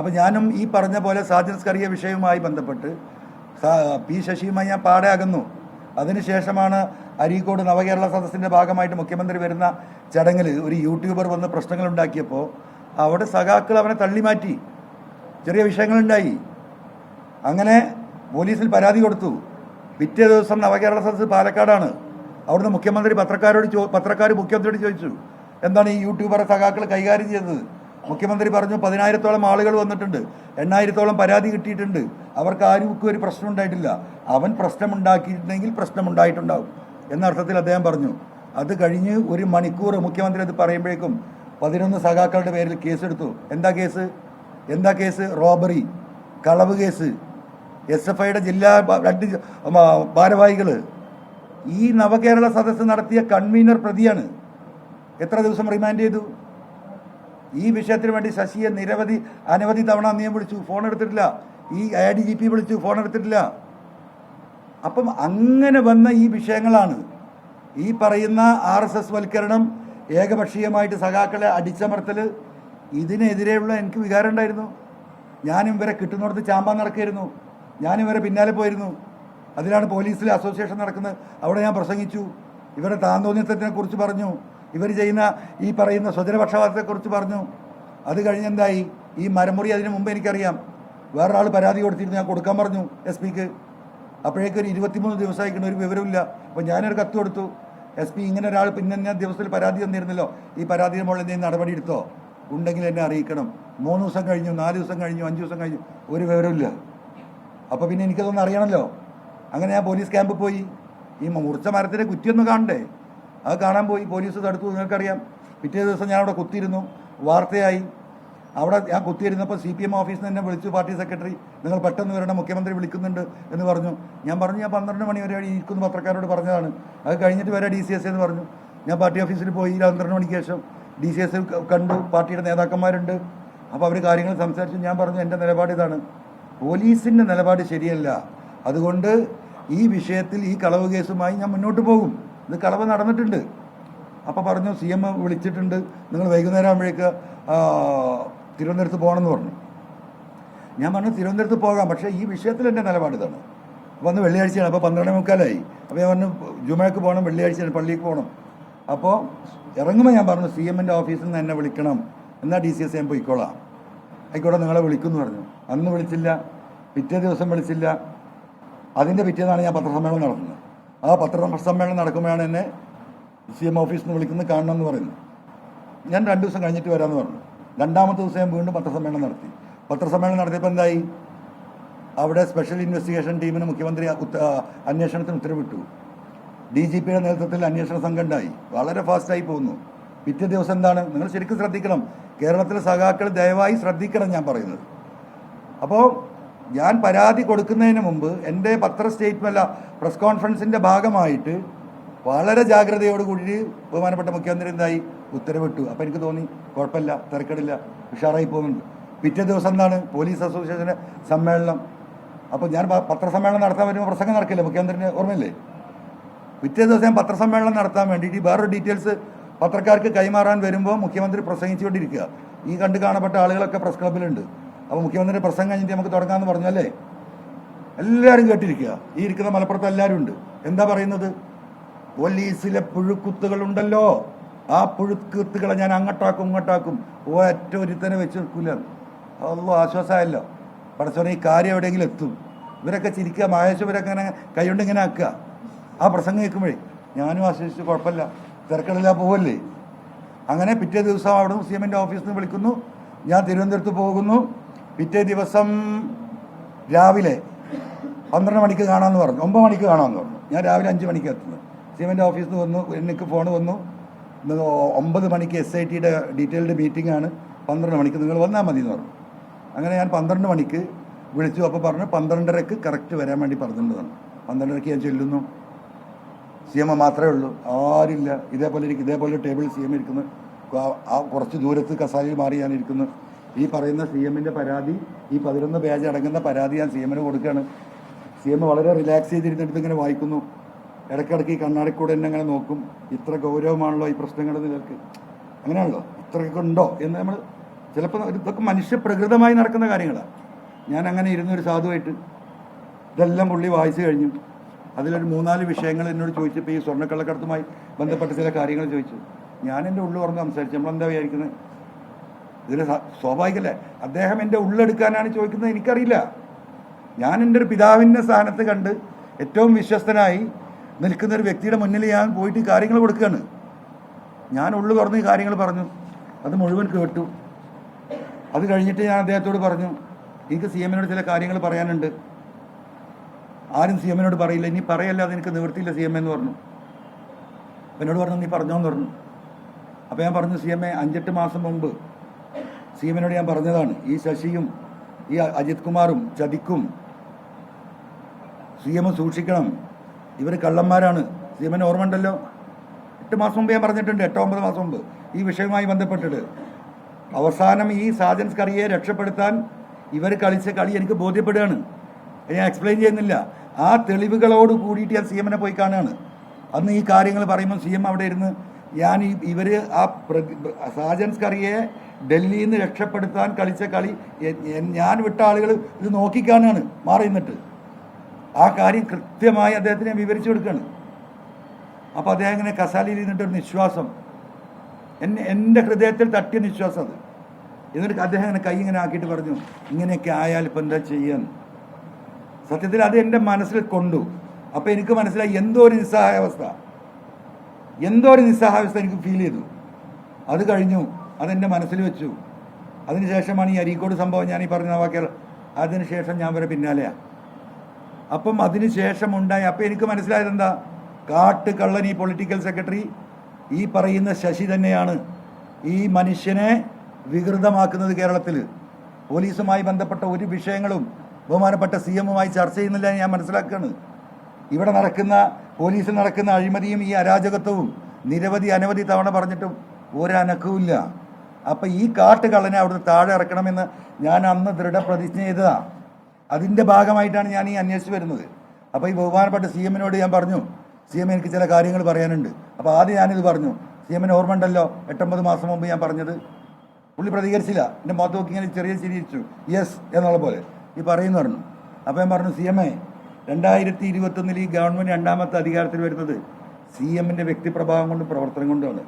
അപ്പോൾ ഞാനും ഈ പറഞ്ഞ പോലെ സാജൻ സ്കറിയ വിഷയവുമായി ബന്ധപ്പെട്ട് പി ശശിയുമായി ഞാൻ പാടെ അകന്നു. അതിനുശേഷമാണ് അരീക്കോട് നവകേരള സദസ്സിൻ്റെ ഭാഗമായിട്ട് മുഖ്യമന്ത്രി വരുന്ന ചടങ്ങിൽ ഒരു യൂട്യൂബർ വന്ന് പ്രശ്നങ്ങൾ ഉണ്ടാക്കിയപ്പോൾ അവിടെ സഖാക്കൾ അവനെ തള്ളിമാറ്റി, ചെറിയ വിഷയങ്ങളുണ്ടായി. അങ്ങനെ പോലീസിൽ പരാതി കൊടുത്തു. പിറ്റേ ദിവസം നവകേരള സദസ്സ് പാലക്കാടാണ്. അവിടുന്ന് മുഖ്യമന്ത്രി പത്രക്കാർ മുഖ്യമന്ത്രിയോട് ചോദിച്ചു, എന്താണ് ഈ യൂട്യൂബറെ സഖാക്കൾ കൈകാര്യം ചെയ്തത്? മുഖ്യമന്ത്രി പറഞ്ഞു 10,000-ഓളം ആളുകൾ വന്നിട്ടുണ്ട്, 8,000-ഓളം പരാതി കിട്ടിയിട്ടുണ്ട്, അവർക്ക് ആർക്കും ഒരു പ്രശ്നം ഉണ്ടായിട്ടില്ല. അവൻ പ്രശ്നമുണ്ടാക്കിയിട്ടുണ്ടെങ്കിൽ പ്രശ്നമുണ്ടായിട്ടുണ്ടാവും എന്ന അർത്ഥത്തിൽ അദ്ദേഹം പറഞ്ഞു. അത് കഴിഞ്ഞ് ഒരു മണിക്കൂർ മുഖ്യമന്ത്രി അത് പറയുമ്പോഴേക്കും 11 സഖാക്കളുടെ പേരിൽ കേസെടുത്തു. എന്താ കേസ്? റോബറി, കളവ് കേസ്. SFIയുടെ ജില്ലാ 2 ഭാരവാഹികൾ ഈ നവകേരള സദസ്സ് നടത്തിയ കൺവീനർ പ്രതിയാണ്. എത്ര ദിവസം റിമാൻഡ് ചെയ്തു? ഈ വിഷയത്തിന് വേണ്ടി ശശിയെ അനവധി തവണ നിയമം വിളിച്ചു, ഫോൺ എടുത്തിട്ടില്ല. ഈ ADGP വിളിച്ചു, ഫോൺ എടുത്തിട്ടില്ല. അപ്പം അങ്ങനെ വന്ന ഈ വിഷയങ്ങളാണ് ഈ പറയുന്ന RSS വൽക്കരണം, ഏകപക്ഷീയമായിട്ട് സഖാക്കളെ അടിച്ചമർത്തൽ. ഇതിനെതിരെയുള്ള എനിക്ക് വികാരം ഉണ്ടായിരുന്നു. ഞാനും ഇവരെ കിട്ടുന്നിടത്ത് ചാമ്പാൻ നടക്കുകയായിരുന്നു. ഞാനും ഇവരെ പിന്നാലെ പോയിരുന്നു. അതിലാണ് പോലീസിലെ അസോസിയേഷൻ നടക്കുന്നത്. അവിടെ ഞാൻ പ്രസംഗിച്ചു, ഇവരുടെ താന്തോന്നിത്തത്തിനെ കുറിച്ച് പറഞ്ഞു, ഇവർ ചെയ്യുന്ന ഈ പറയുന്ന സ്വജനപക്ഷപാതത്തെക്കുറിച്ച് പറഞ്ഞു. അത് കഴിഞ്ഞെന്തായി? ഈ മരമുറി അതിന് മുമ്പ് എനിക്കറിയാം, വേറൊരാൾ പരാതി കൊടുത്തിരുന്നു, ഞാൻ കൊടുക്കാൻ പറഞ്ഞു SP-ക്ക്. അപ്പോഴേക്കൊരു 23 ദിവസമായിക്കുന്ന ഒരു വിവരമില്ല. അപ്പോൾ ഞാനൊരു കത്ത് കൊടുത്തു, SP ഇങ്ങനെ ഒരാൾ പിന്നെ ദിവസത്തിൽ പരാതി തന്നിരുന്നല്ലോ, ഈ പരാതിയുടെ മുകളിൽ എന്തെങ്കിലും നടപടി എടുത്തോ? ഉണ്ടെങ്കിൽ എന്നെ അറിയിക്കണം. 3 ദിവസം കഴിഞ്ഞു, 4 ദിവസം കഴിഞ്ഞു, 5 ദിവസം കഴിഞ്ഞു, ഒരു വിവരമില്ല. അപ്പോൾ പിന്നെ എനിക്കതൊന്നും അറിയണമല്ലോ. അങ്ങനെ ഞാൻ പോലീസ് ക്യാമ്പിൽ പോയി. ഈ മുറിച്ച മരത്തിൻ്റെ കുറ്റിയൊന്നും കാണണ്ടേ? അത് കാണാൻ പോയി. പോലീസ് തടുത്തു, നിങ്ങൾക്കറിയാം. പിറ്റേ ദിവസം ഞാൻ അവിടെ കുത്തിയിരുന്നു, വാർത്തയായി. അവിടെ ഞാൻ കുത്തിയിരുന്നപ്പോൾ CPM ഓഫീസിൽ നിന്ന് എന്നെ വിളിച്ചു, പാർട്ടി സെക്രട്ടറി, നിങ്ങൾ പെട്ടെന്ന് വരണം, മുഖ്യമന്ത്രി വിളിക്കുന്നുണ്ട് എന്ന് പറഞ്ഞു. ഞാൻ 12 മണി വരെ ഇരിക്കുന്ന പത്രക്കാരോട് പറഞ്ഞതാണ്. അത് കഴിഞ്ഞിട്ട് വരെ DCS എന്ന് പറഞ്ഞു. ഞാൻ പാർട്ടി ഓഫീസിൽ പോയി. 12 മണിക്ക് ശേഷം DCS കണ്ടു, പാർട്ടിയുടെ നേതാക്കന്മാരുണ്ട്. അപ്പോൾ അവർ കാര്യങ്ങൾ സംസാരിച്ചു. ഞാൻ പറഞ്ഞു, എൻ്റെ നിലപാട് ഇതാണ്, പോലീസിൻ്റെ നിലപാട് ശരിയല്ല, അതുകൊണ്ട് ഈ വിഷയത്തിൽ ഈ കളവ് കേസുമായി ഞാൻ മുന്നോട്ട് പോകും. ഇത് കളവ് നടന്നിട്ടുണ്ട്. അപ്പോൾ പറഞ്ഞു, CM വിളിച്ചിട്ടുണ്ട്, നിങ്ങൾ വൈകുന്നേരം ആകുമ്പോഴേക്ക് തിരുവനന്തപുരത്ത് പോകണമെന്ന് പറഞ്ഞു. ഞാൻ പറഞ്ഞു, തിരുവനന്തപുരത്ത് പോകാം, പക്ഷേ ഈ വിഷയത്തിൽ എൻ്റെ നിലപാട് ഇതാണ്. അപ്പോൾ അന്ന് വെള്ളിയാഴ്ചയാണ്. അപ്പോൾ 12:45. അപ്പോൾ ഞാൻ പറഞ്ഞു, ജുമയ്ക്ക് പോകണം, വെള്ളിയാഴ്ചയാണ്, പള്ളിക്ക് പോകണം. അപ്പോൾ ഇറങ്ങുമ്പോൾ ഞാൻ പറഞ്ഞു, CM-ൻ്റെ ഓഫീസിൽ നിന്ന് എന്നെ വിളിക്കണം, എന്നാൽ DCS ഞാൻ പോയിക്കോളാം. ആയിക്കോട്ടെ, നിങ്ങളെ വിളിക്കുമെന്ന് പറഞ്ഞു. അന്ന് വിളിച്ചില്ല, പിറ്റേ ദിവസം വിളിച്ചില്ല. അതിൻ്റെ പിറ്റേന്നാണ് ഞാൻ പത്രസമ്മേളനം നടത്തുന്നത്. ആ പത്രസമ്മേളനം നടക്കുമ്പോഴാണ് എന്നെ CM ഓഫീസിൽ നിന്ന് വിളിക്കുന്നത്, കാണണമെന്ന് പറയുന്നു. ഞാൻ 2 ദിവസം കഴിഞ്ഞിട്ട് വരാമെന്ന് പറഞ്ഞു. 2ാമത്തെ ദിവസം ഞാൻ വീണ്ടും പത്രസമ്മേളനം നടത്തി. പത്രസമ്മേളനം നടത്തിയപ്പോൾ എന്തായി? അവിടെ സ്പെഷ്യൽ ഇൻവെസ്റ്റിഗേഷൻ ടീമിന് മുഖ്യമന്ത്രി അന്വേഷണത്തിന് ഉത്തരവിട്ടു. DGPയുടെ നേതൃത്വത്തിൽ അന്വേഷണ സംഘം ഉണ്ടായി. വളരെ ഫാസ്റ്റായി പോകുന്നു. പിറ്റേ ദിവസം എന്താണ്? നിങ്ങൾ ശരിക്കും ശ്രദ്ധിക്കണം, കേരളത്തിലെ സഖാക്കൾ ദയവായി ശ്രദ്ധിക്കണം ഞാൻ പറയുന്നത്. അപ്പോൾ ഞാൻ പരാതി കൊടുക്കുന്നതിന് മുമ്പ് എൻ്റെ പ്രസ് കോൺഫറൻസിൻ്റെ ഭാഗമായിട്ട് വളരെ ജാഗ്രതയോടുകൂടി ബഹുമാനപ്പെട്ട മുഖ്യമന്ത്രി എന്തായി? ഉത്തരവിട്ടു. അപ്പോൾ എനിക്ക് തോന്നി, കുഴപ്പമില്ല, തിരക്കിടില്ല, ഉഷാറായി പോകുന്നുണ്ട്. പിറ്റേ ദിവസം എന്താണ്? പോലീസ് അസോസിയേഷൻ്റെ സമ്മേളനം. അപ്പോൾ ഞാൻ പത്രസമ്മേളനം നടത്താൻ വരുമ്പോൾ പ്രസംഗം നടക്കില്ല, മുഖ്യമന്ത്രിന് ഓർമ്മയില്ലേ? പിറ്റേ ദിവസം ഞാൻ പത്രസമ്മേളനം നടത്താൻ വേണ്ടിയിട്ട് വേറൊരു ഡീറ്റെയിൽസ് പത്രക്കാർക്ക് കൈമാറാൻ വരുമ്പോൾ മുഖ്യമന്ത്രി പ്രസംഗിച്ചുകൊണ്ടിരിക്കുക. ഈ കാണപ്പെട്ട ആളുകളൊക്കെ പ്രസ് ക്ലബ്ബിലുണ്ട്. അപ്പോൾ മുഖ്യമന്ത്രി പ്രസംഗം കഴിഞ്ഞിട്ട് നമുക്ക് തുടങ്ങാമെന്ന് പറഞ്ഞു അല്ലേ? എല്ലാവരും കേട്ടിരിക്കുക. ഈ ഇരിക്കുന്ന മലപ്പുറത്ത് എല്ലാവരും ഉണ്ട്. എന്താ പറയുന്നത്? പോലീസിലെ പുഴുക്കുത്തുകളുണ്ടല്ലോ, ആ പുഴുക്കുത്തുകളെ ഞാൻ അങ്ങോട്ടാക്കും ഇങ്ങോട്ടാക്കും, ഒറ്റ ഒരുത്തനെ വെച്ച് നിൽക്കില്ല. അല്ലോ ആശ്വാസമായല്ലോ. പടച്ചോനെ, ഈ കാര്യം എവിടെയെങ്കിലും എത്തും. ഇവരൊക്കെ ചിരിക്കുക, മഹേശ്വരൊക്കെ ഇങ്ങനെ കൈകൊണ്ട് ഇങ്ങനെ ആക്കുക. ആ പ്രസംഗം കേൾക്കുമ്പോഴേ ഞാനും ആശ്വസിച്ച്, കുഴപ്പമില്ല, തിരക്കിടില്ല, പോവല്ലേ. അങ്ങനെ പിറ്റേ ദിവസം അവിടെ നിന്ന് CM-ൻ്റെ ഓഫീസിൽ നിന്ന് വിളിക്കുന്നു. ഞാൻ തിരുവനന്തപുരത്ത് പോകുന്നു. പിറ്റേ ദിവസം രാവിലെ 12 മണിക്ക് കാണാമെന്ന് പറഞ്ഞു, 9 മണിക്ക് കാണാമെന്ന് പറഞ്ഞു. ഞാൻ രാവിലെ 5 മണിക്ക് എത്തുന്നു. CM-ൻ്റെ ഓഫീസിൽ നിന്ന് വന്നു, എനിക്ക് ഫോൺ വന്നു, 9 മണിക്ക് SITയുടെ ഡീറ്റെയിൽഡ് മീറ്റിംഗ് ആണ്, 12 മണിക്ക് നിങ്ങൾ വന്നാൽ മതി എന്ന് പറഞ്ഞു. അങ്ങനെ ഞാൻ 12 മണിക്ക് വിളിച്ചു. അപ്പോൾ പറഞ്ഞു 12:30-ക്ക് കറക്റ്റ് വരാൻ വേണ്ടി പറഞ്ഞിട്ടുണ്ടെന്ന്. 12:30-ക്ക് ഞാൻ ചെല്ലുന്നു. CM മാത്രമേ ഉള്ളൂ, ആരില്ല. ഇതേപോലെ ടേബിൾ CM ഇരിക്കുന്നു. ആ കുറച്ച് ദൂരത്ത് കസാലയിൽ മാറി ഞാൻ ഇരിക്കുന്നു. ഈ പറയുന്ന CM-ൻ്റെ പരാതി, ഈ 11 പേജ് അടങ്ങുന്ന പരാതി ഞാൻ CM-ന് കൊടുക്കുകയാണ്. CM വളരെ റിലാക്സ് ചെയ്തിരുന്നിട്ട് ഇങ്ങനെ വായിക്കുന്നു. ഇടയ്ക്കിടയ്ക്ക് ഈ കണ്ണാടിക്കൂടെ എന്നെ അങ്ങനെ നോക്കും. ഇത്ര ഗൗരവമാണല്ലോ ഈ പ്രശ്നങ്ങളുടെ നിലക്ക്, അങ്ങനെയാണല്ലോ, ഇത്രയൊക്കെ ഉണ്ടോ എന്ന് നമ്മൾ ചിലപ്പോൾ ഇതൊക്കെ മനുഷ്യപ്രകൃതമായി നടക്കുന്ന കാര്യങ്ങളാണ്. ഞാൻ അങ്ങനെ ഇരുന്നൊരു സാധുവായിട്ട് ഇതെല്ലാം പുള്ളി വായിച്ചു കഴിഞ്ഞു. അതിലൊരു 3-4 വിഷയങ്ങൾ എന്നോട് ചോദിച്ചപ്പോൾ ഈ സ്വർണ്ണക്കള്ളക്കടത്തുമായി ബന്ധപ്പെട്ട ചില കാര്യങ്ങൾ ചോദിച്ചു. ഞാൻ എൻ്റെ ഉള്ളു പറഞ്ഞ് സംസാരിച്ചു. നമ്മളെന്താ വിചാരിക്കുന്നത്? ഇതിൽ സ്വാഭാവികമല്ലേ? അദ്ദേഹം എൻ്റെ ഉള്ളെടുക്കാനാണ് ചോദിക്കുന്നത്, എനിക്കറിയില്ല. ഞാൻ എൻ്റെ ഒരു പിതാവിൻ്റെ സ്ഥാനത്ത് കണ്ട് ഏറ്റവും വിശ്വസ്തനായി നിൽക്കുന്ന ഒരു വ്യക്തിയുടെ മുന്നിൽ ഞാൻ പോയിട്ട് കാര്യങ്ങൾ കൊടുക്കുകയാണ്. ഞാൻ ഉള്ളു തുറന്ന് ഈ കാര്യങ്ങൾ പറഞ്ഞു. അത് മുഴുവൻ കേട്ടു. അത് കഴിഞ്ഞിട്ട് ഞാൻ അദ്ദേഹത്തോട് പറഞ്ഞു, എനിക്ക് സി എമ്മിനോട് ചില കാര്യങ്ങൾ പറയാനുണ്ട്. ആരും സി എമ്മിനോട് പറയില്ല, ഇനി പറയല്ലാതെ എനിക്ക് നിവൃത്തിയില്ല സി എം എന്ന് പറഞ്ഞു. എന്നോട് പറഞ്ഞു, നീ പറഞ്ഞോന്ന് പറഞ്ഞു. അപ്പോൾ ഞാൻ പറഞ്ഞു, സി എം എ 5-8 മാസം മുമ്പ് സി എമ്മിനോട് ഞാൻ പറഞ്ഞതാണ്, ഈ ശശിയും ഈ അജിത് കുമാറും ചതിക്കും, സി എം സൂക്ഷിക്കണം, ഇവർ കള്ളന്മാരാണ്. സി എമ്മിന് ഓർമ്മ ഉണ്ടല്ലോ, 8 മാസം മുമ്പ് ഞാൻ പറഞ്ഞിട്ടുണ്ട്, 8-9 മാസം മുമ്പ് ഈ വിഷയവുമായി ബന്ധപ്പെട്ടിട്ട്. അവസാനം ഈ സാജൻ സ്കറിയയെ രക്ഷപ്പെടുത്താൻ ഇവർ കളിച്ച കളി എനിക്ക് ബോധ്യപ്പെടുകയാണ്. ഞാൻ എക്സ്പ്ലെയിൻ ചെയ്യുന്നില്ല. ആ തെളിവുകളോട് കൂടിയിട്ട് ഞാൻ സി എമ്മിനെ പോയി കാണുകയാണ്. അന്ന് ഈ കാര്യങ്ങൾ പറയുമ്പോൾ സി എം അവിടെ ഇരുന്ന് ഇവർ ആ സാജൻ സ്കറിയയെ ഡൽഹിയിൽ നിന്ന് രക്ഷപ്പെടുത്താൻ കളിച്ച കളി ഞാൻ വിട്ട ആളുകൾ ഇത് നോക്കിക്കാണുകയാണ് മാറി നിന്നിട്ട്. ആ കാര്യം കൃത്യമായി അദ്ദേഹത്തിന് വിവരിച്ചു കൊടുക്കുകയാണ്. അപ്പോൾ അദ്ദേഹം ഇങ്ങനെ കസാലയിൽ ഇരുന്നിട്ടൊരു നിശ്വാസം, എൻ്റെ ഹൃദയത്തിൽ തട്ടിയ നിശ്വാസം അത്. എന്നിട്ട് അദ്ദേഹം ഇങ്ങനെ കൈ ഇങ്ങനെ ആക്കിയിട്ട് പറഞ്ഞു, ഇങ്ങനെയൊക്കെ ആയാൽ ഇപ്പം എന്താ ചെയ്യാൻ? സത്യത്തിൽ അത് എൻ്റെ മനസ്സിൽ കൊണ്ടു. അപ്പോൾ എനിക്ക് മനസ്സിലായി എന്തോ ഒരു നിസ്സഹായാവസ്ഥ എനിക്ക് ഫീൽ ചെയ്തു. അത് കഴിഞ്ഞു, അതെൻ്റെ മനസ്സിൽ വെച്ചു. അതിനുശേഷമാണ് ഈ അരീക്കോട് സംഭവം ഞാൻ ഈ പറഞ്ഞ വാക്കുകൾ. അതിനുശേഷം ഞാൻ വരെ പിന്നാലെയാണ്. അപ്പം അതിനുശേഷം ഉണ്ടായി. അപ്പം എനിക്ക് മനസ്സിലായത് എന്താ? കാട്ടുകള്ളൻ ഈ പൊളിറ്റിക്കൽ സെക്രട്ടറി ഈ പറയുന്ന ശശി തന്നെയാണ് ഈ മനുഷ്യനെ വികൃതമാക്കുന്നത്. കേരളത്തിൽ പോലീസുമായി ബന്ധപ്പെട്ട ഒരു വിഷയങ്ങളും ബഹുമാനപ്പെട്ട സി എമ്മുമായി ചർച്ച ചെയ്യുന്നില്ല ഞാൻ മനസ്സിലാക്കുകയാണ്. ഇവിടെ നടക്കുന്ന പോലീസിൽ നടക്കുന്ന അഴിമതിയും ഈ അരാജകത്വവും അനവധി തവണ പറഞ്ഞിട്ടും ഒരനക്കവുമില്ല. അപ്പം ഈ കാട്ടുകള്ളനെ അവിടുന്ന് താഴെ ഇറക്കണമെന്ന് ഞാൻ അന്ന് ദൃഢപ്രതിജ്ഞ ചെയ്തതാണ്. അതിൻ്റെ ഭാഗമായിട്ടാണ് ഞാൻ ഈ അന്വേഷിച്ച് വരുന്നത്. അപ്പോൾ ഈ ബഹുമാനപ്പെട്ട സി എമ്മിനോട് ഞാൻ പറഞ്ഞു, സി എം എനിക്ക് ചില കാര്യങ്ങൾ പറയാനുണ്ട്. അപ്പോൾ ആദ്യം ഞാനിത് പറഞ്ഞു. സി എമ്മിന് ഓർമ്മ ഉണ്ടല്ലോ, 8-9 മാസം മുമ്പ് ഞാൻ പറഞ്ഞത്. പുള്ളി പ്രതികരിച്ചില്ല. എൻ്റെ മുഖത്ത് നോക്കി ഇങ്ങനെ ചെറിയ ചിരിച്ചു, യെസ് എന്നുള്ള പോലെ ഈ പറയുന്നു പറഞ്ഞു. അപ്പോൾ ഞാൻ പറഞ്ഞു, സി എം എ 2021 ഈ ഗവൺമെൻറ് 2ാമത്തെ അധികാരത്തിൽ വരുന്നത് സി എമ്മിൻ്റെ വ്യക്തിപ്രഭാവം കൊണ്ടും പ്രവർത്തനം കൊണ്ടുമാണ്.